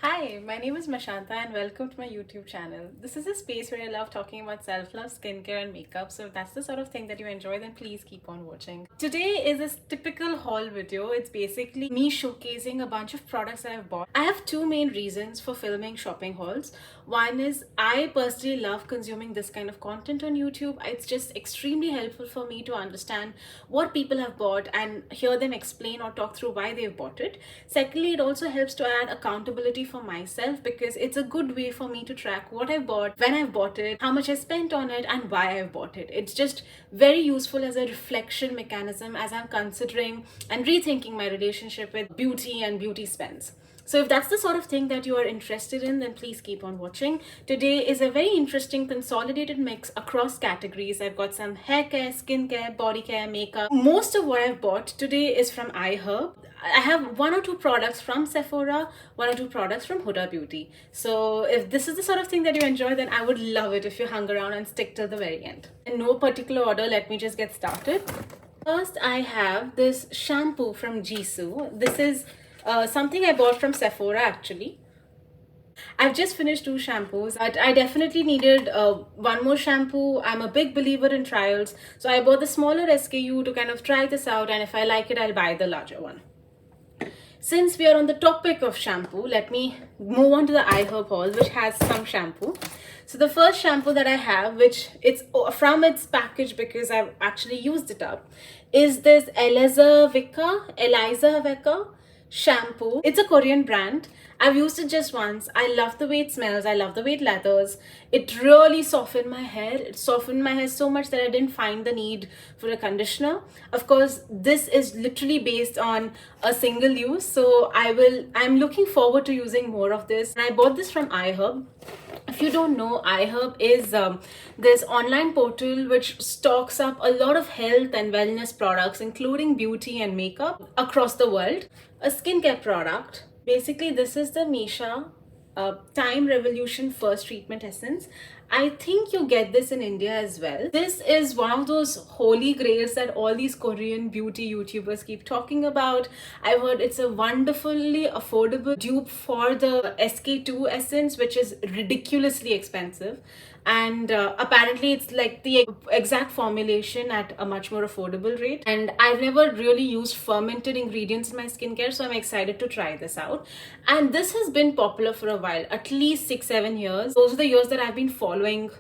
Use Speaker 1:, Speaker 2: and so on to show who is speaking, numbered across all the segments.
Speaker 1: Hi, my name is Mashantha and welcome to my YouTube channel. This is a space where I love talking about self-love, skincare and makeup. So if that's the sort of thing that you enjoy, then please keep on watching. Today is a typical haul video. It's basically me showcasing a bunch of products that I've bought. I have two main reasons for filming shopping hauls. One is I personally love consuming this kind of content on YouTube. It's just extremely helpful for me to understand what people have bought and hear them explain or talk through why they've bought it. Secondly, it also helps to add accountability for myself because it's a good way for me to track what I've bought, when I've bought it, how much I spent on it, and why I've bought it. It's just very useful as a reflection mechanism as I'm considering and rethinking my relationship with beauty and beauty spends. So if that's the sort of thing that you are interested in, then please keep on watching. Today is a very interesting consolidated mix across categories. I've got some hair care, skin care, body care, makeup. Most of what I've bought today is from iHerb. I have one or two products from Sephora, one or two products from Huda Beauty. So if this is the sort of thing that you enjoy, then I would love it if you hung around and stick till the very end. In no particular order, let me just get started. First, I have this shampoo from Gisou. This is something I bought from Sephora actually. I've just finished two shampoos. I definitely needed one more shampoo. I'm a big believer in trials. So I bought the smaller SKU to kind of try this out, and if I like it, I'll buy the larger one. Since we are on the topic of shampoo, let me move on to the iHerb haul, which has some shampoo. So the first shampoo that I have, which it's from its package because I've actually used it up, is this Eliza Vika shampoo. It's a Korean brand. I've used it just once. I love the way it smells. I love the way it lathers. It really softened my hair. It softened my hair so much that I didn't find the need for a conditioner. Of course, this is literally based on a single use. So I'm looking forward to using more of this. And I bought this from iHerb. If you don't know, iHerb is this online portal which stocks up a lot of health and wellness products, including beauty and makeup across the world. A skincare product. Basically, this is the Missha Time Revolution First Treatment Essence. I think you get this in India as well. This is one of those holy grails that all these Korean beauty YouTubers keep talking about. I've heard it's a wonderfully affordable dupe for the SK2 essence, which is ridiculously expensive. And apparently it's like the exact formulation at a much more affordable rate. And I've never really used fermented ingredients in my skincare, so I'm excited to try this out. And this has been popular for a while, at least 6-7 years. Those are the years that I've been following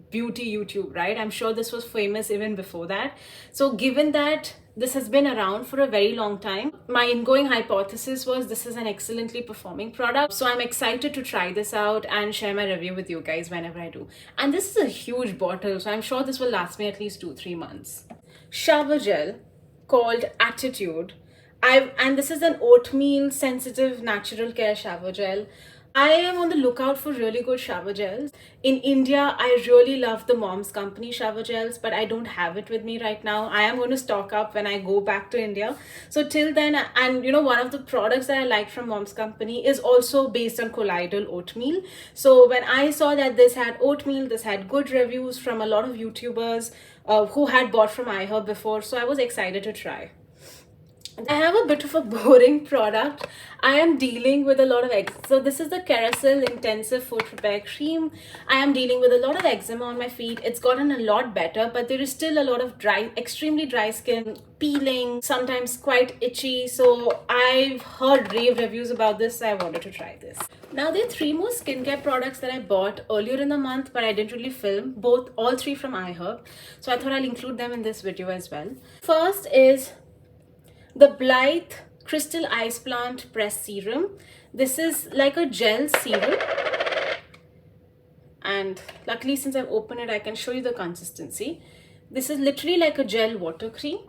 Speaker 1: beauty YouTube, right? I'm sure this was famous even before that. So given that this has been around for a very long time, my ingoing hypothesis was this is an excellently performing product. So I'm excited to try this out and share my review with you guys whenever I do. And this is a huge bottle, so I'm sure this will last me at least 2-3 months. Shower gel called Attitude. And this is an oatmeal sensitive natural care shower gel. I am on the lookout for really good shower gels. In India, I really love the Mom's Company shower gels, but I don't have it with me right now. I am going to stock up when I go back to India. So till then, and you know, one of the products that I like from Mom's Company is also based on colloidal oatmeal. So when I saw that this had oatmeal, this had good reviews from a lot of YouTubers who had bought from iHerb before. So I was excited to try. I have a bit of a boring product. I am dealing with a lot of eczema. So this is the Kerasal Intensive Foot Repair Cream. I am dealing with a lot of eczema on my feet. It's gotten a lot better, but there is still a lot of dry, extremely dry skin, peeling, sometimes quite itchy. So I've heard rave reviews about this, so I wanted to try this. Now there are 3 more skincare products that I bought earlier in the month, but I didn't really film. All 3 from iHerb. So I thought I'll include them in this video as well. First is the Blithe Crystal Iceplant Press Serum. This is like a gel serum. And luckily, since I've opened it, I can show you the consistency. This is literally like a gel water cream,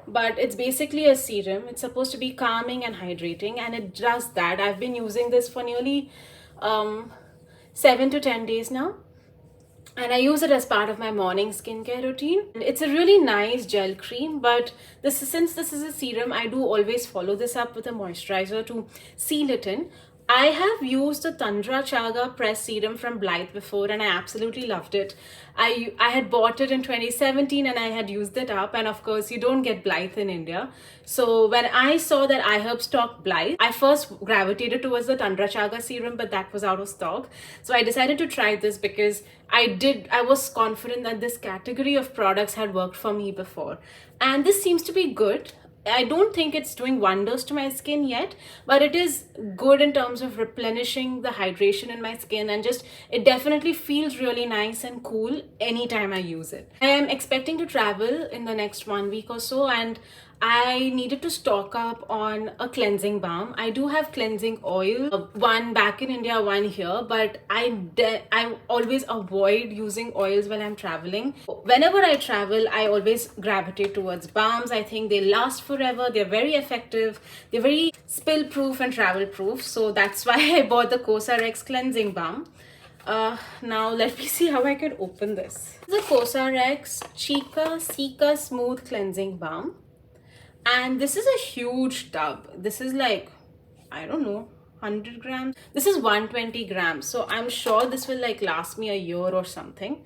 Speaker 1: but it's basically a serum. It's supposed to be calming and hydrating, and it does that. I've been using this for nearly 7 to 10 days now. And I use it as part of my morning skincare routine. It's a really nice gel cream, but since this is a serum, I do always follow this up with a moisturizer to seal it in. I have used the Tundra Chaga Press Serum from Blithe before and I absolutely loved it. I had bought it in 2017 and I had used it up, and of course you don't get Blithe in India. So when I saw that iHerb stocked Blithe, I first gravitated towards the Tundra Chaga serum, but that was out of stock. So I decided to try this because I was confident that this category of products had worked for me before. And this seems to be good. I don't think it's doing wonders to my skin yet, but it is good in terms of replenishing the hydration in my skin, and just it definitely feels really nice and cool anytime I use it. I am expecting to travel in the next 1 week or so, and I needed to stock up on a cleansing balm. I do have cleansing oil, one back in India, one here, but I always avoid using oils when I'm traveling. Whenever I travel, I always gravitate towards balms. I think they last forever, they're very effective, they're very spill proof and travel proof. So that's why I bought the Cosrx cleansing balm. Now let me see how I can open this. This is the Cosrx Cica Smooth Cleansing Balm. And this is a huge tub. This is like, I don't know, 100 grams. This is 120 grams. So I'm sure this will like last me a year or something.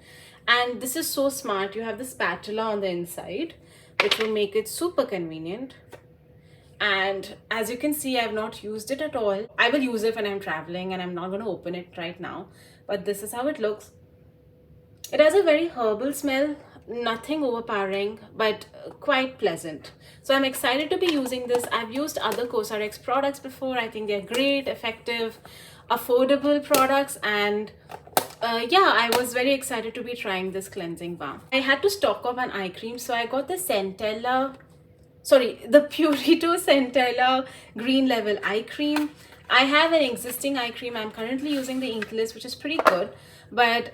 Speaker 1: And this is so smart. You have the spatula on the inside, which will make it super convenient. And as you can see, I've not used it at all. I will use it when I'm traveling, and I'm not going to open it right now. But this is how it looks. It has a very herbal smell. Nothing overpowering, but quite pleasant. So I'm excited to be using this. I've used other Cosrx products before. I think they're great, effective, affordable products, and yeah, I was very excited to be trying this cleansing balm. I had to stock up on eye cream, so I got the Purito Centella Green Level Eye Cream. I have an existing eye cream. I'm currently using the Inkless, which is pretty good. But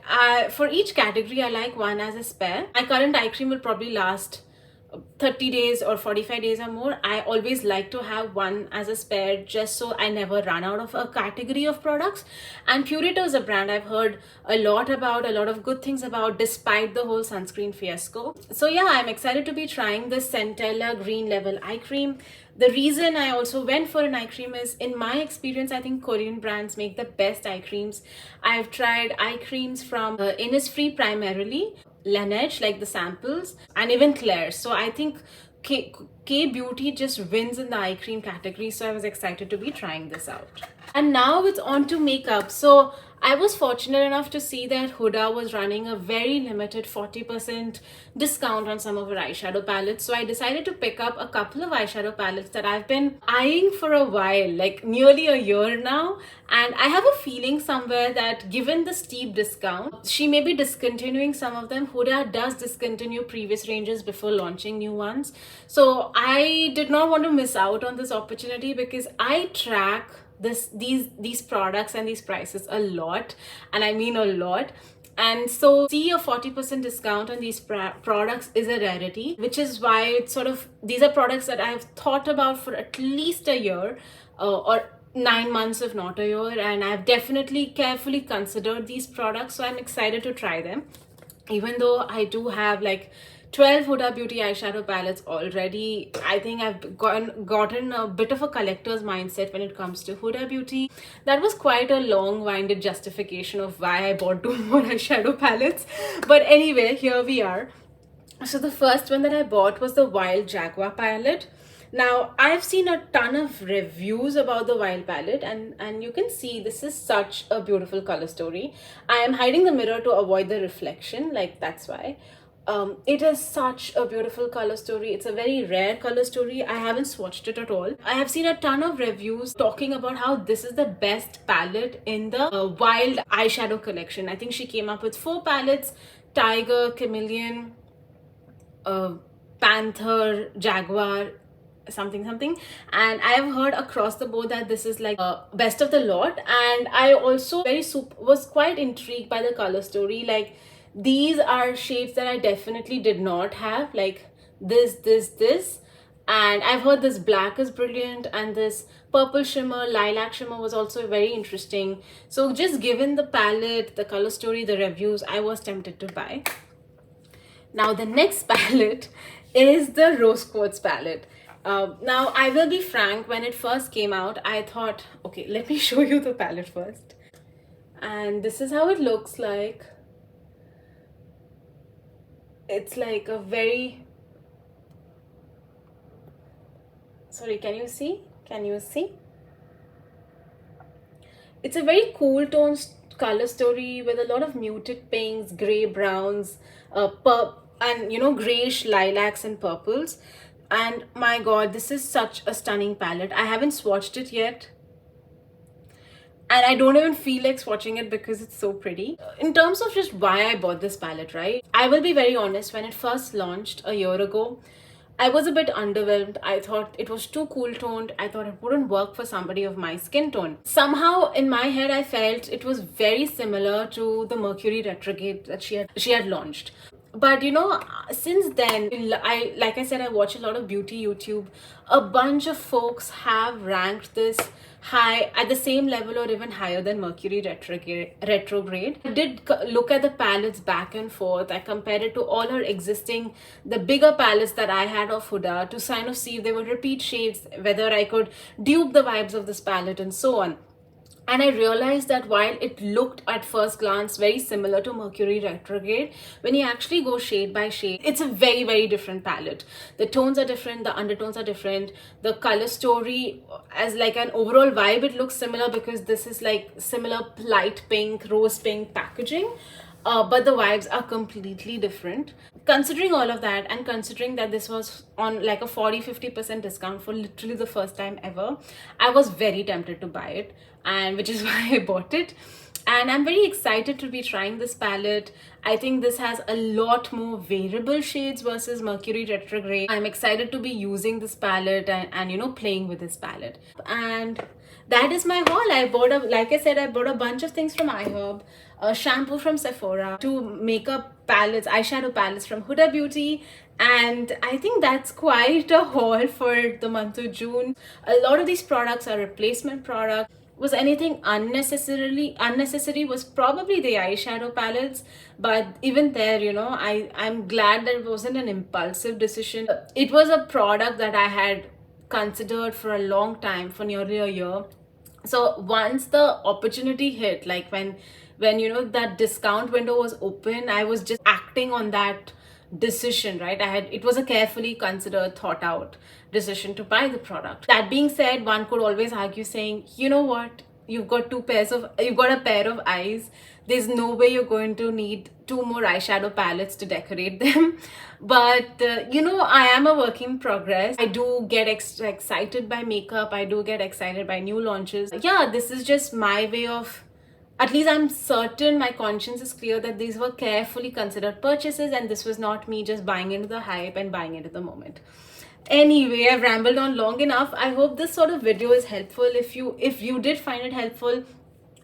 Speaker 1: for each category, I like one as a spare. My current eye cream will probably last 30 days or 45 days or more. I always like to have one as a spare just so I never run out of a category of products. And Purito is a brand I've heard a lot of good things about, despite the whole sunscreen fiasco. So yeah, I'm excited to be trying this Centella Green Level Eye Cream. The reason I also went for an eye cream is, in my experience, I think Korean brands make the best eye creams. I've tried eye creams from Innisfree primarily, Laneige, like the samples, and even Claire's. So I think K Beauty just wins in the eye cream category. So I was excited to be trying this out. And now it's on to makeup. So I was fortunate enough to see that Huda was running a very limited 40% discount on some of her eyeshadow palettes. So I decided to pick up a couple of eyeshadow palettes that I've been eyeing for a while, like nearly a year now. And I have a feeling somewhere that given the steep discount, she may be discontinuing some of them. Huda does discontinue previous ranges before launching new ones. So I did not want to miss out on this opportunity, because I track these products and these prices a lot, and I mean a lot. And so see a 40% discount on these products is a rarity, which is why it's sort of, these are products that I've thought about for at least a year, or 9 months if not a year, and I've definitely carefully considered these products. So I'm excited to try them, even though I do have like 12 Huda Beauty eyeshadow palettes already. I think I've gotten a bit of a collector's mindset when it comes to Huda Beauty. That was quite a long-winded justification of why I bought 2 more eyeshadow palettes. But anyway, here we are. So the first one that I bought was the Wild Jaguar palette. Now, I've seen a ton of reviews about the Wild palette, and you can see this is such a beautiful color story. I am hiding the mirror to avoid the reflection, like that's why. It is such a beautiful color story. It's a very rare color story. I haven't swatched it at all. I have seen a ton of reviews talking about how this is the best palette in the Wild eyeshadow collection. I think she came up with 4 palettes: Tiger, Chameleon, Panther, Jaguar, something, and I have heard across the board that this is like best of the lot. And I also was quite intrigued by the color story. Like, these are shades that I definitely did not have, like this, and I've heard this black is brilliant, and this purple shimmer, lilac shimmer was also very interesting. So just given the palette, the color story, the reviews, I was tempted to buy. Now the next palette is the Rose Quartz palette. Now, I will be frank, when it first came out, I thought, okay, let me show you the palette first. And this is how it looks like. It's like a very... Sorry, can you see? Can you see? It's a very cool tone color story with a lot of muted pinks, gray browns, and grayish lilacs and purples. And my god, this is such a stunning palette. I haven't swatched it yet, and I don't even feel like swatching it because it's so pretty. In terms of just why I bought this palette, right? I will be very honest, when it first launched a year ago, I was a bit underwhelmed. I thought it was too cool toned. I thought it wouldn't work for somebody of my skin tone. Somehow in my head I felt it was very similar to the Mercury retrograde that she had launched. But since then, like I said, I watch a lot of beauty YouTube. A bunch of folks have ranked this high, at the same level or even higher than Mercury retrograde. I did look at the palettes back and forth. I compared it to all her existing, the bigger palettes that I had of Huda, to kind of see if they were repeat shades, whether I could dupe the vibes of this palette and so on. And I realized that while it looked at first glance very similar to Mercury retrograde, when you actually go shade by shade, it's a very, very different palette. The tones are different, the undertones are different, the color story, as like an overall vibe, it looks similar because this is like similar light pink, rose pink packaging. But the vibes are completely different. Considering all of that, and considering that this was on like a 40-50% discount for literally the first time ever, I was very tempted to buy it, and which is why I bought it. And I'm very excited to be trying this palette. I think this has a lot more variable shades versus Mercury retrograde. I'm excited to be using this palette and playing with this palette. And that is my haul. Like I said, I bought a bunch of things from iHerb, a shampoo from Sephora, two makeup palettes, eyeshadow palettes from Huda Beauty, and I think that's quite a haul for the month of June. A lot of these products are replacement products. Was anything unnecessary was probably the eyeshadow palettes, but even there, I'm glad that it wasn't an impulsive decision. It was a product that I had considered for a long time, for nearly a year. So once the opportunity hit, like when that discount window was open, I was just acting on that decision, right? It was a carefully considered, thought out decision to buy the product. That being said, one could always argue saying, you know what, you've got a pair of eyes, there's no way you're going to need two more eyeshadow palettes to decorate them. But I am a work in progress. I do get excited by makeup, I do get excited by new launches. Yeah, this is just my way of, at least I'm certain, my conscience is clear that these were carefully considered purchases, and this was not me just buying into the hype and buying into the moment. Anyway, I've rambled on long enough. I hope this sort of video is helpful. If you did find it helpful,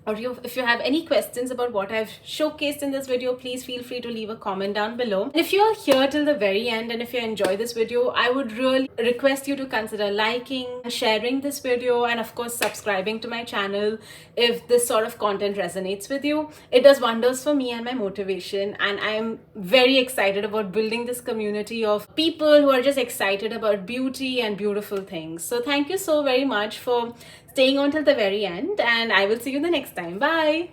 Speaker 1: or if you have any questions about what I've showcased in this video, please feel free to leave a comment down below. And if you're here till the very end, and if you enjoy this video, I would really request you to consider liking, sharing this video, and of course subscribing to my channel if this sort of content resonates with you. It does wonders for me and my motivation, and I'm very excited about building this community of people who are just excited about beauty and beautiful things. So thank you so very much for staying on till the very end, and I will see you the next time. Bye.